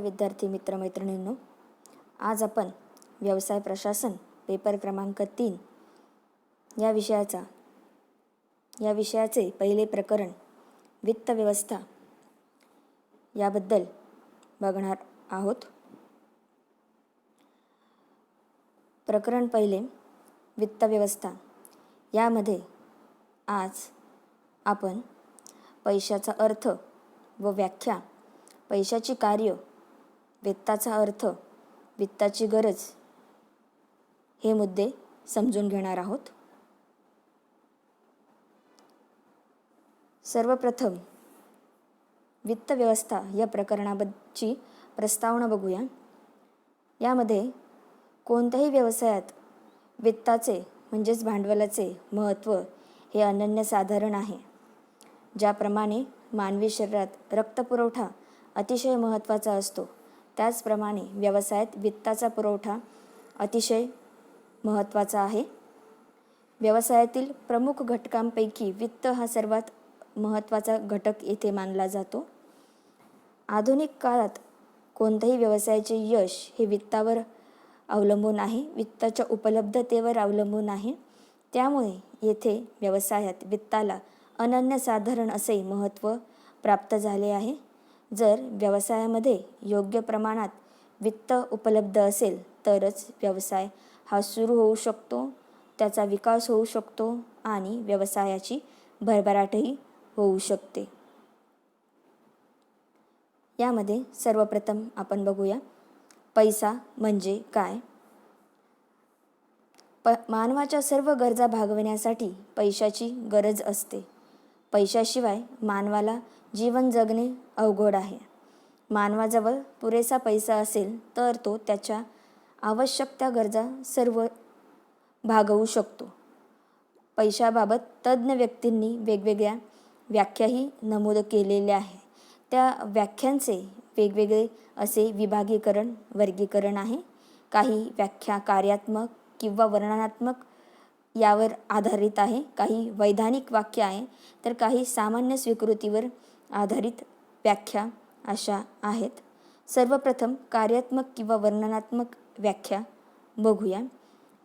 विद्यार्थी मित्रमैत्रिणींनो, आज आपण व्यवसाय प्रशासन पेपर क्रमांक 3 या विषयाचे पहिले प्रकरण वित्त व्यवस्था याबद्दल बघणार आहोत। प्रकरण पहिले वित्त व्यवस्था यामध्ये आज आपण पैशाचा अर्थ व व्याख्या, पैशाची कार्य, वित्ताचा अर्थ, वित्ताची गरज हे मुद्दे समजून घेणार आहोत। सर्वप्रथम वित्त व्यवस्था या प्रकरणाबद्दलची प्रस्तावना बघूया। यामध्ये कोणत्याही व्यवसायात वित्ताचे म्हणजेच भांडवलाचे महत्त्व हे अनन्यसाधारण आहे। ज्याप्रमाणे मानवी शरीरात रक्तपुरवठा अतिशय महत्त्वाचा असतो, त्याचप्रमाणे व्यवसायात वित्ताचा पुरवठा अतिशय महत्त्वाचा आहे। व्यवसायातील प्रमुख घटकांपैकी वित्त हा सर्वात महत्त्वाचा घटक येथे मानला जातो। आधुनिक काळात कोणत्याही व्यवसायाचे यश हे वित्तावर अवलंबून आहे, वित्ताच्या उपलब्धतेवर अवलंबून आहे। त्यामुळे येथे व्यवसायात वित्ताला अनन्यसाधारण असे महत्त्व प्राप्त झाले आहे। जर व्यवसायामध्ये योग्य प्रमाणात वित्त उपलब्ध असेल तरच व्यवसाय हा सुरू होऊ शकतो, त्याचा विकास होऊ शकतो आणि व्यवसायाची भरभराटही होऊ शकते। यामध्ये सर्वप्रथम आपण बघूया पैसा म्हणजे काय। मानवाच्या सर्व गरजा भागविण्यासाठी पैशाची गरज असते। पैशाशिवाय मानवाला जीवन जगणे अवघड आहे। मानवाजवळ पुरेसा पैसा असेल तर तो त्याच्या आवश्यक त्या गरजा सर्व भागवू शकतो। पैशाबाबत तज्ज्ञ व्यक्तींनी वेगवेगळ्या व्याख्याही नमूद केलेल्या आहे। त्या व्याख्यांचे वेगवेगळे असे विभागीकरण, वर्गीकरण आहे। काही व्याख्या कार्यात्मक किंवा वर्णनात्मक यावर आधारित आहे, काही वैधानिक वाक्य आहे, तर काही सामान्य स्वीकृतीवर आधारित व्याख्या अशा आहेत। सर्वप्रथम कार्यात्मक किंवा वर्णनात्मक व्याख्या बघूया।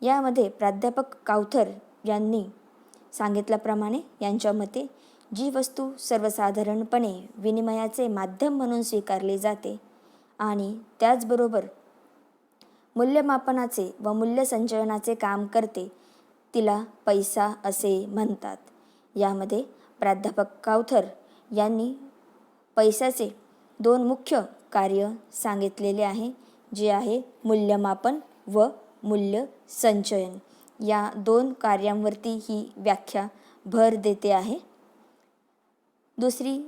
यामध्ये प्राध्यापक काउथर यांनी सांगितल्याप्रमाणे यांच्या मते जी वस्तू सर्वसाधारणपणे विनिमयाचे माध्यम म्हणून स्वीकारली जाते आणि त्याचबरोबर मूल्यमापनाचे व मूल्य संचयनाचे काम करते तिला पैसा असे म्हणतात। यामध्ये प्राध्यापक काउथर यांनी पैशाचे दोन मुख्य कार्य सांगितलेले आहे, जे आहे मूल्यमापन व मूल्य संचयन। या दोन कार्यांवरती ही व्याख्या भर देते आहे। दुसरी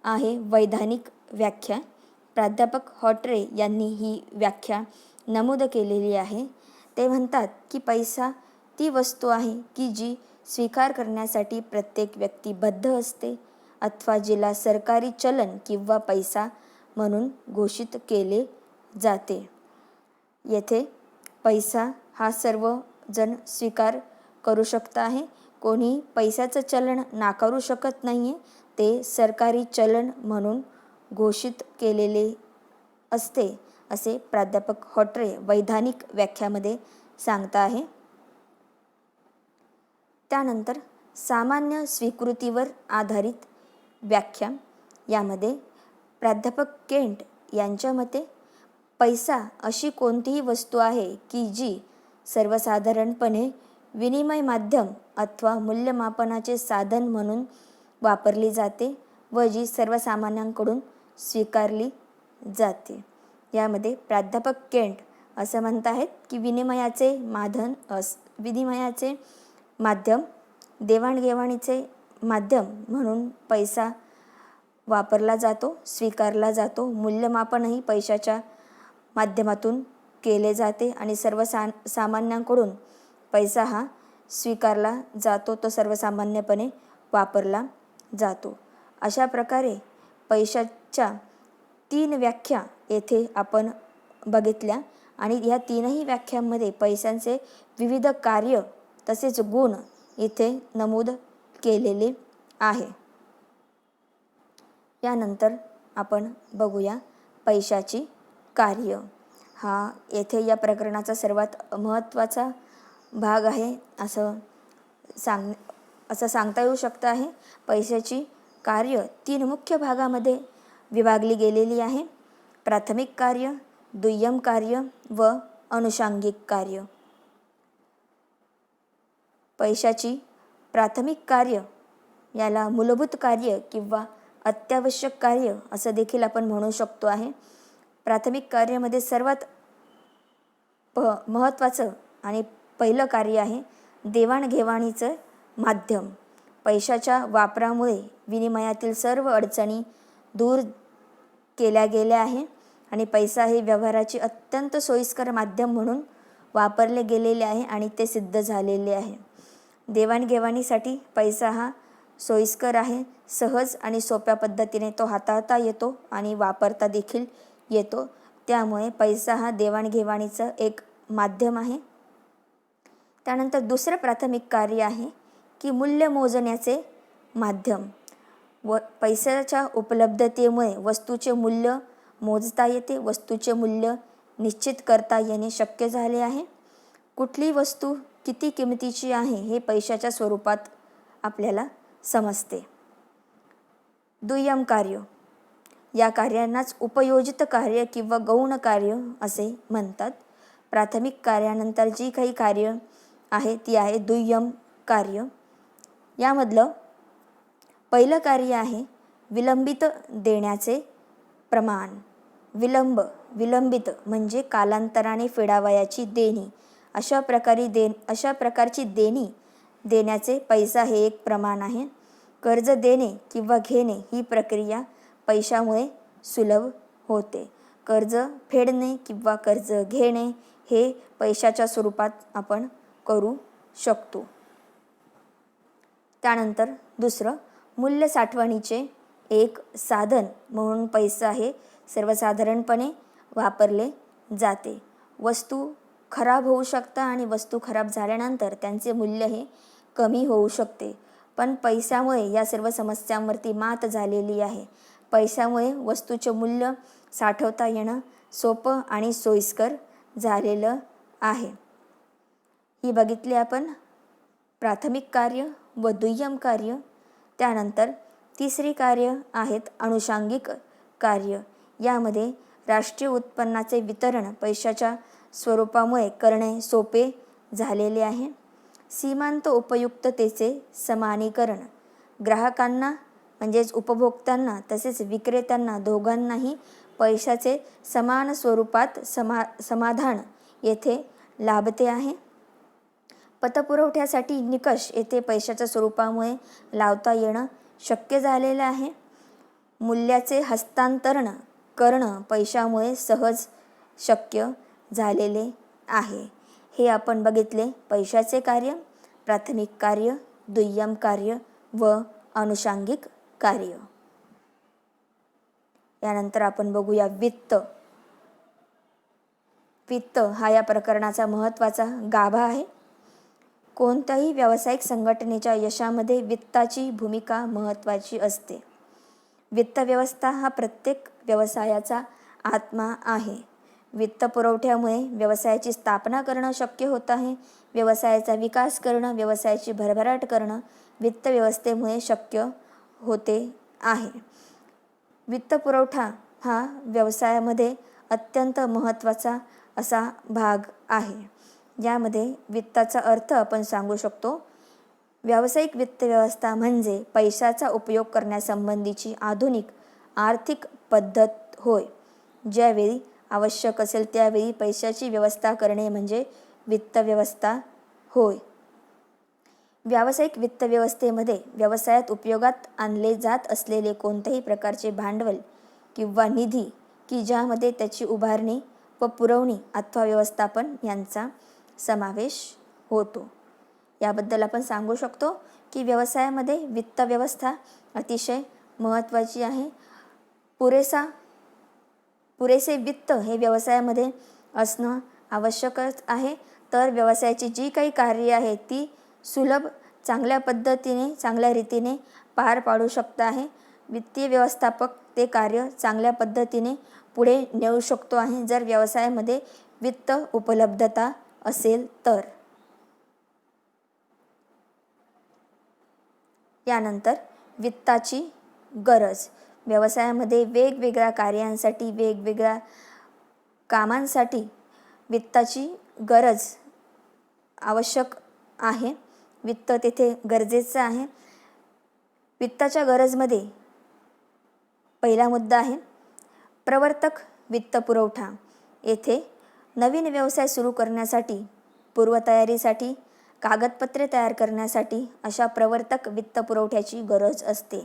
आहे वैधानिक व्याख्या। प्राध्यापक हॉटरे यांनी ही व्याख्या नमूद केलेली आहे। ते म्हणतात की पैसा ती वस्तू आहे की जी स्वीकार करण्यासाठी प्रत्येक व्यक्ती बद्ध असते अथवा जिला सरकारी चलन किंवा पैसा म्हणून घोषित केले जाते। येथे पैसा हा सर्वजण स्वीकार करू शकत आहे, कोणी पैशाचं चलन नाकारू शकत नाही आहे। ते सरकारी चलन म्हणून घोषित केलेले असते असे प्राध्यापक हॉटरे वैधानिक व्याख्यामध्ये सांगता आहे। त्यानंतर सामान्य स्वीकृतीवर आधारित व्याख्या। यामध्ये प्राध्यापक केंट यांच्या मते पैसा अशी कोणतीही वस्तू आहे की जी सर्वसाधारणपणे विनिमय माध्यम अथवा मूल्यमापनाचे साधन म्हणून वापरली जाते व जी सर्वसामान्यांकडून स्वीकारली जाते। यामध्ये प्राध्यापक केंट असं म्हणत आहेत की विनिमयाचे माध्यम, देवाणघेवाणीचे माध्यम म्हणून पैसा वापरला जातो, स्वीकारला जातो। मूल्यमापनही पैशाच्या माध्यमातून केले जाते आणि सामान्यांकडून पैसा हा स्वीकारला जातो, तो सर्वसामान्यपणे वापरला जातो। अशा प्रकारे पैशाच्या 3 व्याख्या येथे आपण बघितल्या आणि या तीनही व्याख्यांमध्ये पैशांचे विविध कार्य तसेच गुण इथे नमूद केलेले आहे। यानंतर आपण बघूया पैशाची कार्य हा येथे या प्रकरणाचा सर्वात महत्त्वाचा भाग आहे असं सांगता येऊ शकतं आहे. पैशाची कार्य 3 मुख्य भागामध्ये विभागली गेलेली आहे. प्राथमिक कार्य, दुय्यम कार्य व अनुषंगिक कार्य. पैशाची प्राथमिक कार्य याला मूलभूत कार्य किंवा अत्यावश्यक कार्य असं देखील आपण म्हणू शकतो आहे. प्राथमिक कार्यामध्ये सर्वात महत्त्वाचं आणि पहिलं कार्य आहे देवाणघेवाणीचं माध्यम. पैशाच्या वापरामुळे विनिमयातील सर्व अडचणी दूर केल्या गेल्या आहे आणि पैसा हे व्यवहाराची अत्यंत सोयीस्कर माध्यम म्हणून वापरले गेलेले आहे आणि ते सिद्ध झालेले आहे. देवाणघेवाणीसाठी पैसा हा सोयीस्कर आहे. सहज आणि सोप्या पद्धतीने तो हाताळता येतो आणि वापरता देखील येतो. त्यामुळे पैसा हा देवाणघेवाणीचं एक माध्यम आहे. त्यानंतर दुसरं प्राथमिक कार्य आहे की मूल्य मोजण्याचे माध्यम. पैशाच्या उपलब्धतेमुळे वस्तूचे मूल्य मोजता येते, वस्तूचे मूल्य निश्चित करता येणे शक्य झाले आहे. कुठली वस्तू किती किमतीची आहे हे पैशाच्या स्वरूपात आपल्याला समजते. दुय्यम कार्य या कार्यांनाच उपयोजित कार्य किंवा गौण कार्य असे म्हणतात. प्राथमिक कार्यानंतर जी काही कार्य आहे ती आहे दुय्यम कार्य. यामधलं पहिलं कार्य आहे विलंबित देण्याचे प्रमाण. विलंबित म्हणजे कालांतराने फेडावयाची देणी. अशा प्रकारची देणी देण्याचे पैसा हे एक प्रमाण आहे. कर्ज देणे किंवा घेणे ही प्रक्रिया पैशामुळे सुलभ होते. कर्ज फेडणे किंवा कर्ज घेणे हे पैशाच्या स्वरूपात आपण करू शकतो. त्यानंतर दुसरं मूल्य साठवणीचे एक साधन म्हणून पैसा हे सर्वसाधारणपणे वापरले जाते. वस्तू खराब होऊ शकतात आणि वस्तू खराब झाल्यानंतर त्यांचे मूल्य हे कमी होऊ शकते. पण पैशामुळे या सर्व समस्यांवरती मात झालेली आहे. पैशामुळे वस्तूचे मूल्य साठवता येणं सोपं आणि सोयीस्कर झालेलं आहे. ही बघितली आपण प्राथमिक कार्य व दुय्यम कार्य. त्यानंतर तिसरी कार्य आहेत अनुषंगिक कार्य. यामध्ये राष्ट्रीय उत्पन्नाचे वितरण पैशाच्या स्वरूपामुळे करणे सोपे झालेले आहे. सीमांत उपयुक्ततेचे समानीकरण. ग्राहकांना म्हणजेच उपभोक्त्यांना तसेच विक्रेत्यांना दोघांनाही पैशाचे समान स्वरूपात समाधान येथे लाभते आहे. पतपुरवठ्यासाठी निकष येथे पैशाच्या स्वरूपामुळे लावता येणं शक्य झालेलं आहे. मूल्याचे हस्तांतरण करणं पैशामुळे सहज शक्य झालेले आहे. हे आपण बघितले पैशाचे कार्य, प्राथमिक कार्य, दुय्यम कार्य व अनुषंगिक कार्य. यानंतर आपण बघूया वित्त. वित्त हा या प्रकरणाचा महत्त्वाचा गाभा आहे. कोणत्याही व्यावसायिक संघटनेच्या यशामध्ये वित्ताची भूमिका महत्त्वाची असते. वित्त व्यवस्था हा प्रत्येक व्यवसायाचा आत्मा आहे. वित्त पुरवठ्यामुळे व्यवसायाची स्थापना करणं शक्य होत आहे. व्यवसायाचा विकास करणं, व्यवसायाची भरभराट करणं वित्त व्यवस्थेमुळे शक्य होते आहे. वित्त पुरवठा हा व्यवसायामध्ये अत्यंत महत्त्वाचा असा भाग आहे. यामध्ये वित्ताचा अर्थ आपण सांगू शकतो. व्यावसायिक वित्त व्यवस्था म्हणजे पैशाचा उपयोग करण्यासंबंधीची आधुनिक आर्थिक पद्धत होय. ज्यावेळी आवश्यक असेल त्यावेळी पैशाची व्यवस्था करणे म्हणजे वित्त व्यवस्था होय. व्यावसायिक वित्त व्यवस्थेमध्ये व्यवसायात उपयोगात आणले जात असलेले कोणत्याही प्रकारचे भांडवल किंवा निधी की ज्यामध्ये त्याची उभारणी व पुरवणी अथवा व्यवस्थापन यांचा समावेश होतो. याबद्दल आपण सांगू शकतो की व्यवसायामध्ये वित्त व्यवस्था अतिशय महत्त्वाची आहे. पुरेसे वित्त हे व्यवसायामध्ये असणं आवश्यकच आहे. तर व्यवसायाची जी काही कार्य आहे ती सुलभ चांगल्या पद्धतीने चांगल्या रीतीने पार पाडू शकत आहे. वित्तीय व्यवस्थापक ते कार्य चांगल्या पद्धतीने पुढे नेऊ शकतो आहे जर व्यवसायामध्ये वित्त उपलब्धता असेल तर. यानंतर वित्ताची गरज. व्यवसायामध्ये वेगवेगळ्या कार्यांसाठी, वेगवेगळ्या कामांसाठी वित्ताची गरज आवश्यक आहे. वित्त तेथे गरजेचं आहे. वित्ताच्या गरजमध्ये पहिला मुद्दा आहे प्रवर्तक वित्तपुरवठा. येथे नवीन व्यवसाय सुरू करण्यासाठी, पूर्वतयारीसाठी, कागदपत्रे तयार करण्यासाठी अशा प्रवर्तक वित्तपुरवठ्याची गरज असते.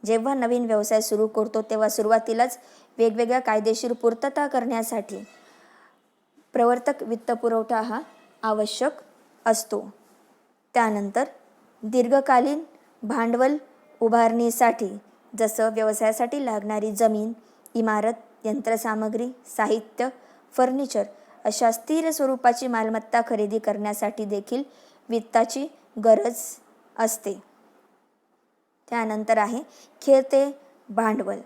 जेव्हा नवीन व्यवसाय सुरू करतो तेव्हा सुरुवातीलाच वेगवेगळ्या कायदेशीर पूर्तता करण्यासाठी प्रवर्तक वित्तपुरवठा हा आवश्यक असतो. त्यानंतर दीर्घकालीन भांडवल उभारणीसाठी, जसं व्यवसायासाठी लागणारी जमीन, इमारत, यंत्रसामग्री, साहित्य, फर्निचर अशा स्थिर स्वरूपाची मालमत्ता खरेदी करण्यासाठी देखील वित्ताची गरज असते. त्यानंतर आहे खेळते भांडवल.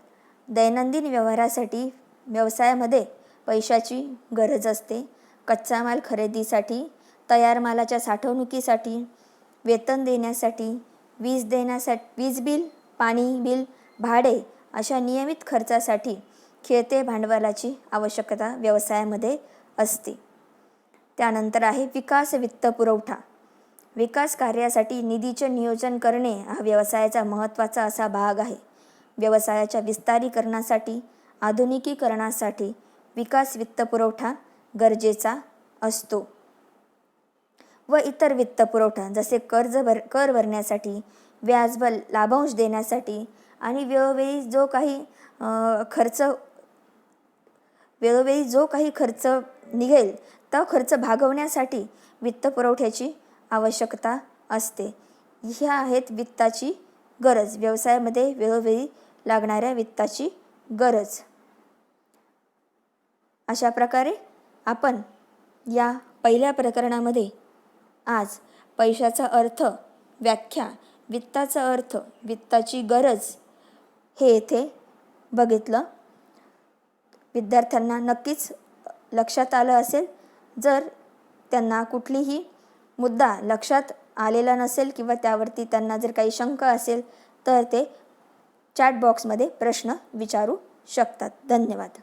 दैनंदिन व्यवहारासाठी व्यवसायामध्ये पैशाची गरज असते. कच्चा माल खरेदीसाठी, तयार मालाच्या साठवणुकीसाठी, वेतन देण्यासाठी, वीज बिल, पाणी बिल, भाडे अशा नियमित खर्चासाठी खेळते भांडवलाची आवश्यकता व्यवसायामध्ये असते. त्यानंतर आहे विकास वित्तपुरवठा. विकास कार्यासाठी निधीचे नियोजन करणे हा व्यवसायाचा महत्त्वाचा असा भाग आहे. व्यवसायाच्या विस्तारीकरणासाठी, आधुनिकीकरणासाठी विकास वित्तपुरवठा गरजेचा असतो. व इतर वित्तपुरवठा जसे कर भरण्यासाठी, व्याज व लाभांश देण्यासाठी आणि वेळोवेळी जो काही खर्च निघेल तो खर्च भागवण्यासाठी वित्तपुरवठ्याची आवश्यकता असते. ह्या आहेत वित्ताची गरज, व्यवसायामध्ये वेळोवेळी लागणाऱ्या वित्ताची गरज. अशा प्रकारे आपण या पहिल्या प्रकरणामध्ये आज पैशाचा अर्थ, व्याख्या, वित्ताचा अर्थ, वित्ताची गरज हे येथे बघितलं. विद्यार्थ्यांना नक्कीच लक्षात आलं असेल. जर त्यांना कुठलीही मुद्दा लक्षात आलेला नसेल किंवा त्यावरती त्यांना जर काही शंका असेल तर ते चॅट बॉक्समध्ये प्रश्न विचारू शकतात. धन्यवाद.